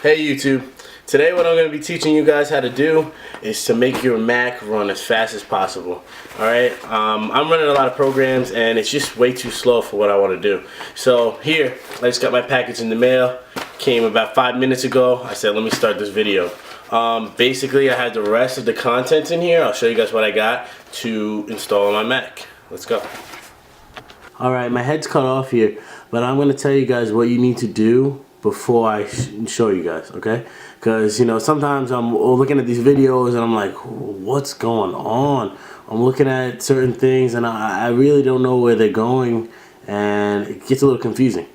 Hey YouTube, today what I'm going to be teaching you guys how to do is to make your Mac run as fast as possible. Alright, I'm running a lot of programs and it's just way too slow for what I want to do. So here, I just got my package in the mail, came about 5 minutes ago. I said let me start this video. Basically I had the rest of the contents in here. I'll show you guys what I got to install on my Mac. Let's go. Alright, my head's cut off here, but I'm going to tell you guys what you need to do before I show you guys, okay? Because, you know, sometimes I'm looking at these videos and I'm like, what's going on? I'm looking at certain things and I really don't know where they're going, and it gets a little confusing.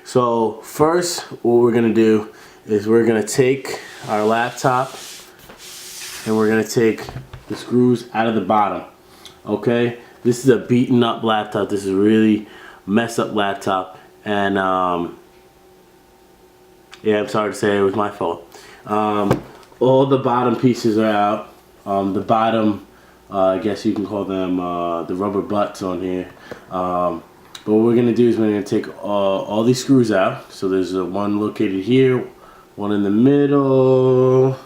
So first, what we're going to do is we're going to take our laptop and we're going to take the screws out of the bottom, okay? This is a beaten up laptop. This is a really messed up laptop, and yeah, I'm sorry to say it was my fault. All the bottom pieces are out. The bottom, I guess you can call them the rubber butts on here. But what we're going to do is we're going to take all these screws out. So there's one located here, one in the middle,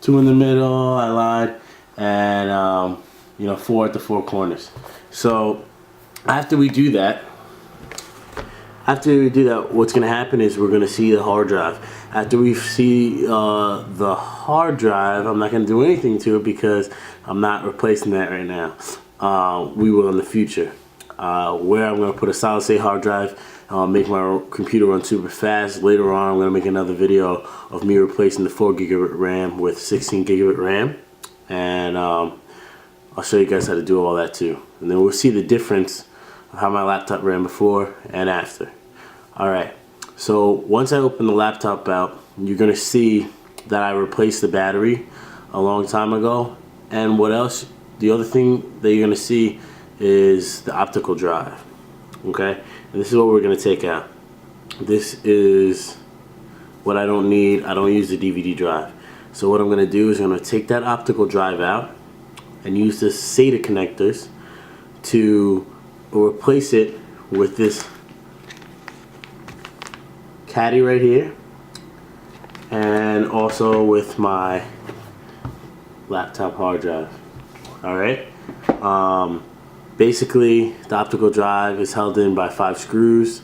two in the middle, I lied, and you know, four at the four corners. So after we do that, what's going to happen is we're going to see the hard drive. After we see the hard drive, I'm not going to do anything to it because I'm not replacing that right now. We will in the future. Where I'm going to put a solid state hard drive, make my computer run super fast. Later on, I'm going to make another video of me replacing the 4 gigabit RAM with 16 gigabit RAM. And I'll show you guys how to do all that too. And then we'll see the difference of how my laptop ran before and after. Alright, so once I open the laptop out, you're going to see that I replaced the battery a long time ago. And what else? The other thing that you're going to see is the optical drive. Okay, and this is what we're going to take out. This is what I don't need. I don't use the DVD drive. So what I'm going to do is I'm going to take that optical drive out and use the SATA connectors to replace it with this caddy right here, and also with my laptop hard drive. Alright, basically the optical drive is held in by 5 screws.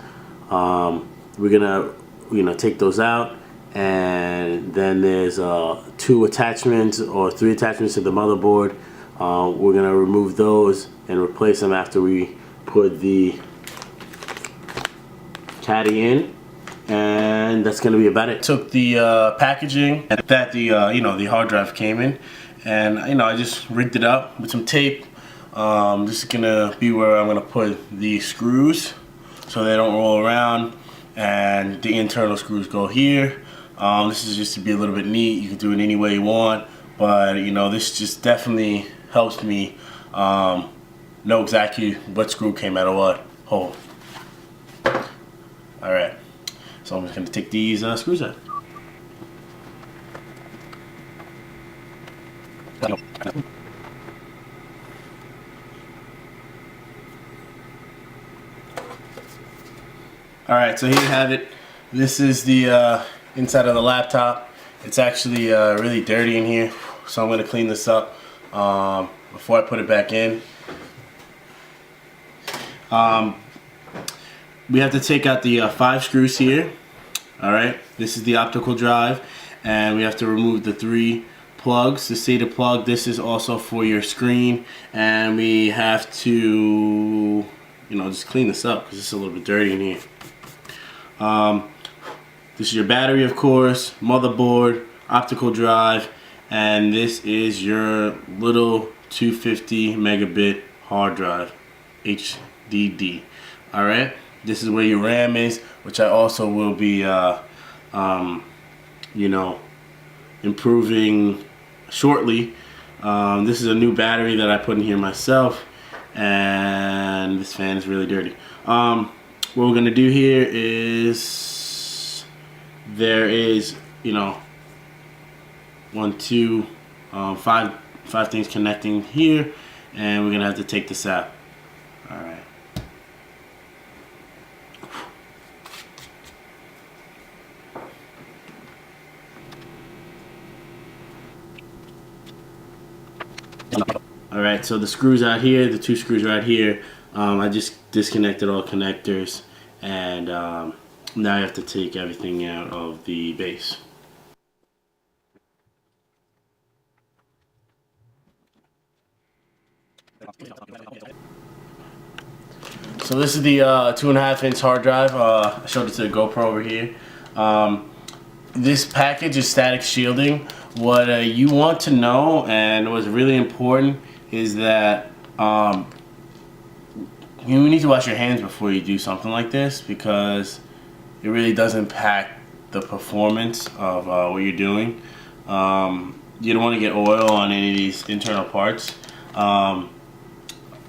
We're gonna take those out, and then there's 2 attachments or 3 attachments to the motherboard. We're gonna remove those and replace them after we put the caddy in, and that's gonna be about it. Took the packaging that the the hard drive came in, and I just rigged it up with some tape. This is gonna be where I'm gonna put the screws so they don't roll around, and the internal screws go here. This is just to be a little bit neat. You can do it any way you want, but this just definitely helps me know exactly what screw came out of what hole. Alright, so I'm just going to take these screws out. Alright, so here you have it. This is the inside of the laptop. It's actually really dirty in here, so I'm going to clean this up before I put it back in. We have to take out the 5 screws here. Alright, this is the optical drive, and we have to remove the 3 plugs. The SATA plug, this is also for your screen, and we have to just clean this up because it's a little bit dirty in here. This is your battery, of course, motherboard, optical drive, and this is your little 250 megabit hard drive, HDD. Alright, this is where your RAM is, which I also will be improving shortly. This is a new battery that I put in here myself, and this fan is really dirty. What we're gonna do here is there is 1, 2, 5 things connecting here, and we're gonna have to take this out. Alright. Alright, so the screws out here, the 2 screws right here, I just disconnected all connectors, and now I have to take everything out of the base. So this is the 2.5-inch hard drive. I showed it to the GoPro over here. This package is static shielding. What you want to know, and what's really important, is that you need to wash your hands before you do something like this, because it really does impact the performance of what you're doing. You don't want to get oil on any of these internal parts.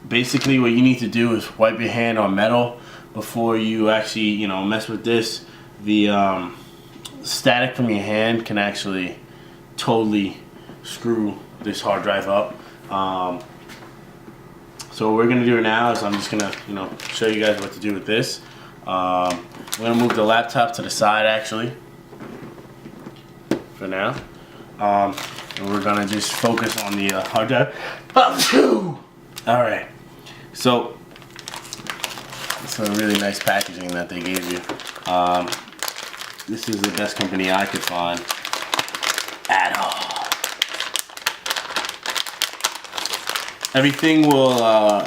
Basically what you need to do is wipe your hand on metal before you actually mess with this. The static from your hand can actually totally screw this hard drive up. So what we're gonna do now is I'm just gonna show you guys what to do with this. We're gonna move the laptop to the side actually for now, and we're gonna just focus on the hard drive. Alright, so it's a really nice packaging that they gave you. This is the best company I could find at all. Everything will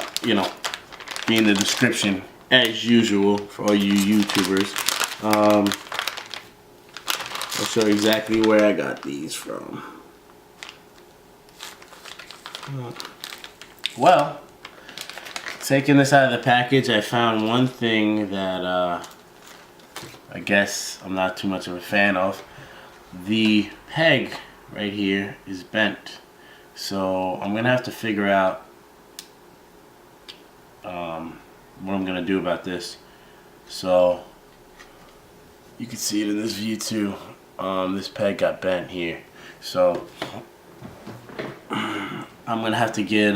be in the description as usual for all you YouTubers. I'll show you exactly where I got these from. Well, taking this out of the package, I found one thing that I guess I'm not too much of a fan of. The peg right here is bent, so I'm gonna have to figure out what I'm gonna do about this. So you can see it in this view too. This peg got bent here, so I'm gonna have to get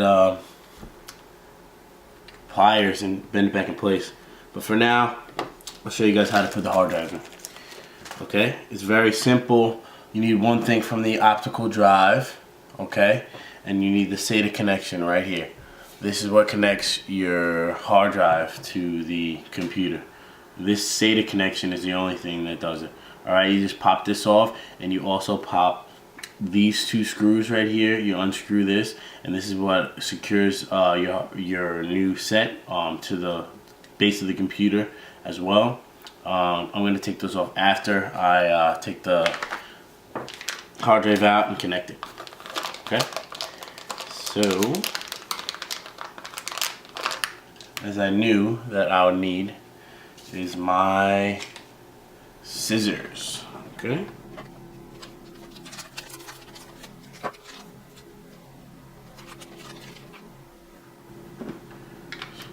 pliers and bend it back in place. But for now, I'll show you guys how to put the hard drive in. Okay, it's very simple. You need one thing from the optical drive, okay, and you need the SATA connection right here. This is what connects your hard drive to the computer. This SATA connection is the only thing that does it. Alright, you just pop this off, and you also pop these 2 screws right here. You unscrew this, and this is what secures your new set to the base of the computer as well. I'm going to take those off after I take the hard drive out and connect it. Okay, so as I knew that I would need is my scissors. Okay,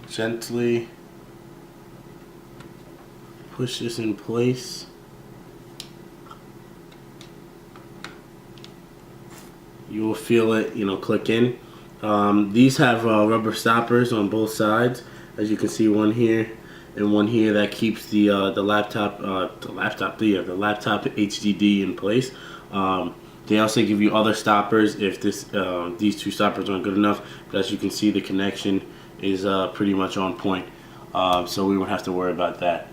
gently push this in place. You will feel it, click in. These have rubber stoppers on both sides, as you can see, one here and one here, that keeps the laptop HDD in place. They also give you other stoppers if these 2 stoppers aren't good enough. But as you can see, the connection is pretty much on point, so we won't have to worry about that.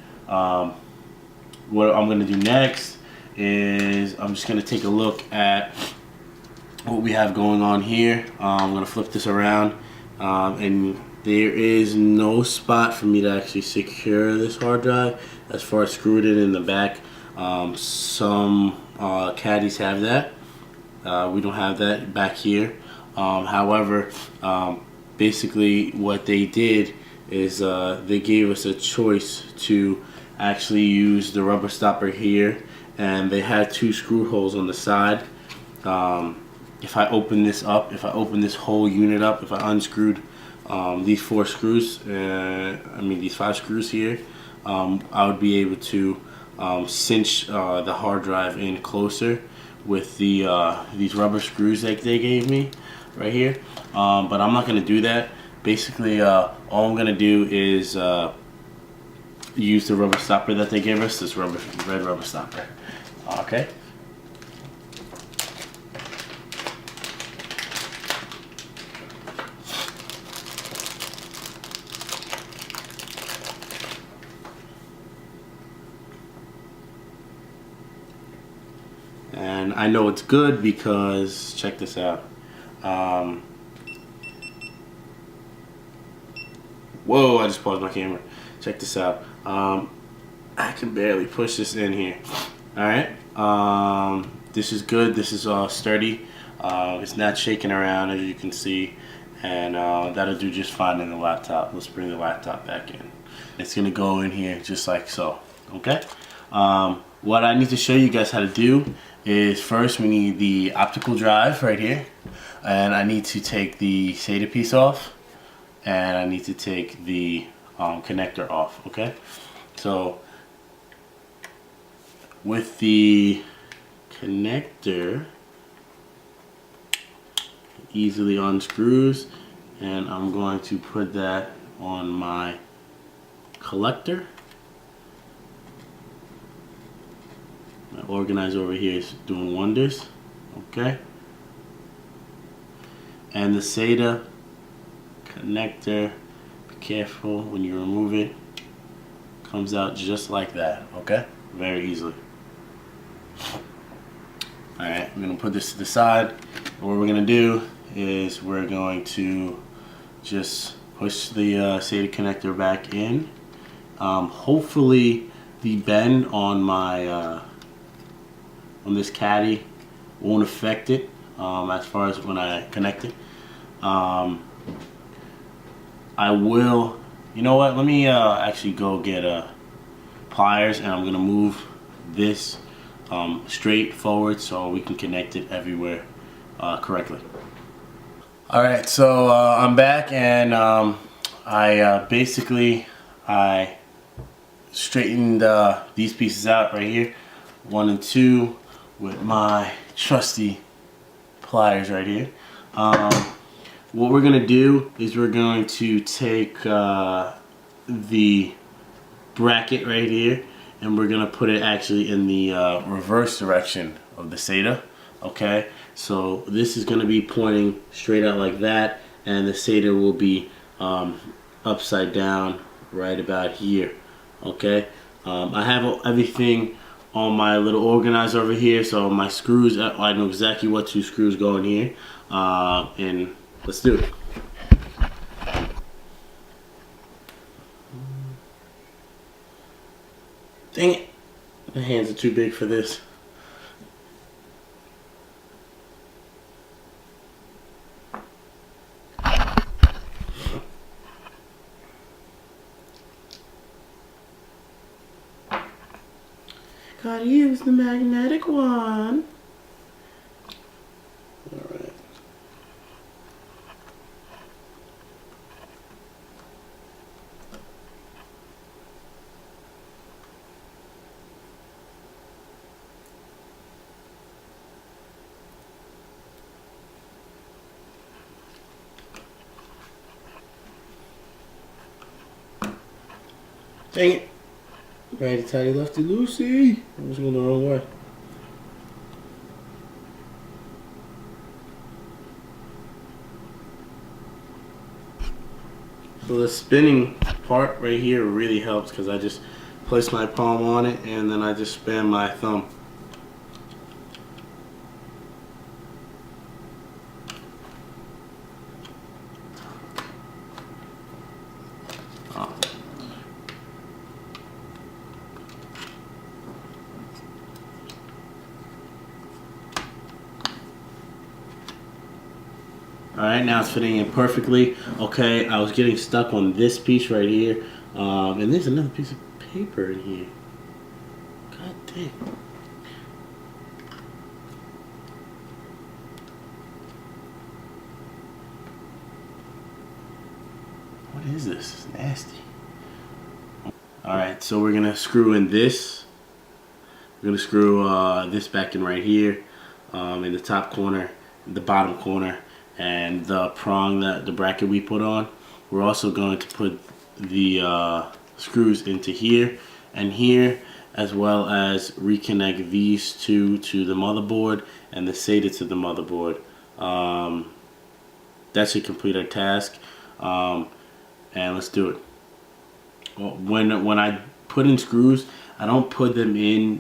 What I'm going to do next is I'm just going to take a look at what we have going on here. I'm going to flip this around, and there is no spot for me to actually secure this hard drive as far as screwed it in the back. Some caddies have that. We don't have that back here. However, basically what they did is they gave us a choice to actually use the rubber stopper here, and they had 2 screw holes on the side. If I open this up, if I open this whole unit up, if I unscrewed these 4 screws, these 5 screws here, I would be able to cinch the hard drive in closer with these rubber screws that they gave me right here. But I'm not going to do that. Basically, all I'm going to do is use the rubber stopper that they gave us, this red rubber stopper. Okay. And I know it's good because, check this out. Whoa, I just paused my camera. Check this out. I can barely push this in here. Alright. This is good. This is sturdy. It's not shaking around, as you can see. And that'll do just fine in the laptop. Let's bring the laptop back in. It's going to go in here just like so. Okay? What I need to show you guys how to do is, first we need the optical drive right here. And I need to take the SATA piece off. And I need to take the connector off. Okay? So with the connector, easily unscrews, and I'm going to put that on my collector. My organizer over here is doing wonders. Okay, and the SATA connector, be careful when you remove it, comes out just like that. Okay, very easily. Alright, I'm going to put this to the side. What we're going to do is we're going to just push the SATA connector back in. Hopefully the bend on my on this caddy won't affect it as far as when I connect it. I will, you know what, let me actually go get pliers, and I'm going to move this straight forward so we can connect it everywhere correctly. Alright, so I'm back, and I straightened these pieces out right here, 1 and 2, with my trusty pliers right here. What we're going to do is we're going to take the bracket right here, and we're going to put it actually in the reverse direction of the SATA. Okay, so this is going to be pointing straight out like that, and the SATA will be upside down right about here. Okay, I have everything on my little organizer over here, so my screws, I know exactly what 2 screws go in here, and let's do it. Dang it, my hands are too big for this. Gotta use the magnetic one. Alright. Dang it. Righty tighty lefty loosey. I was going the wrong way. So the spinning part right here really helps, because I just place my palm on it and then I just spin my thumb. Alright, now it's fitting in perfectly. Okay, I was getting stuck on this piece right here. And there's another piece of paper in here. God dang. What is this? It's nasty. Alright, so we're going to screw in this. We're going to screw this back in right here, in the top corner, the bottom corner, and the prong, that the bracket we put on. We're also going to put the screws into here and here, as well as reconnect these two to the motherboard and the SATA to the motherboard. That should complete our task, and let's do it. When I put in screws, I don't put them in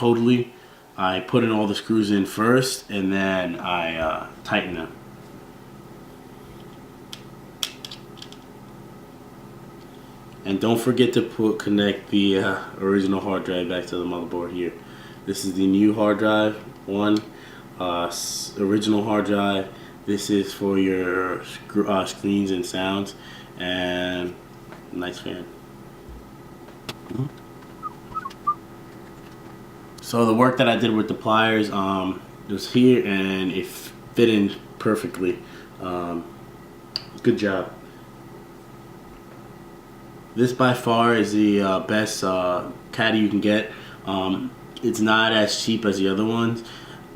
totally. I put in all the screws in first, and then I tighten them. And don't forget to connect the original hard drive back to the motherboard here. This is the new hard drive one, original hard drive. This is for your screens and sounds, and nice fan. So the work that I did with the pliers was here, and it fit in perfectly. Good job. This by far is the best caddy you can get. It's not as cheap as the other ones,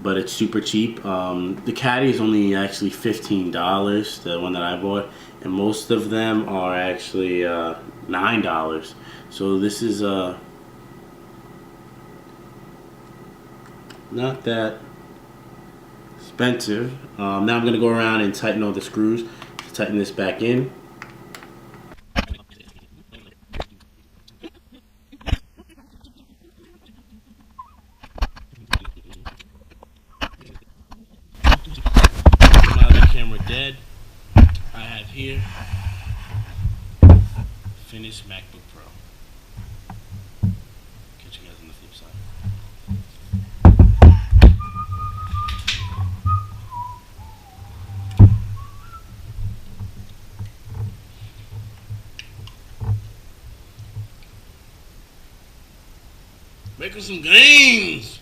but it's super cheap. The caddy is only actually $15, the one that I bought, and most of them are actually $9. So this is not that expensive. Now I'm going to go around and tighten all the screws to tighten this back in. My other camera dead. I have here finished MacBook Pro. Catch you guys on the flip side. Making some gains.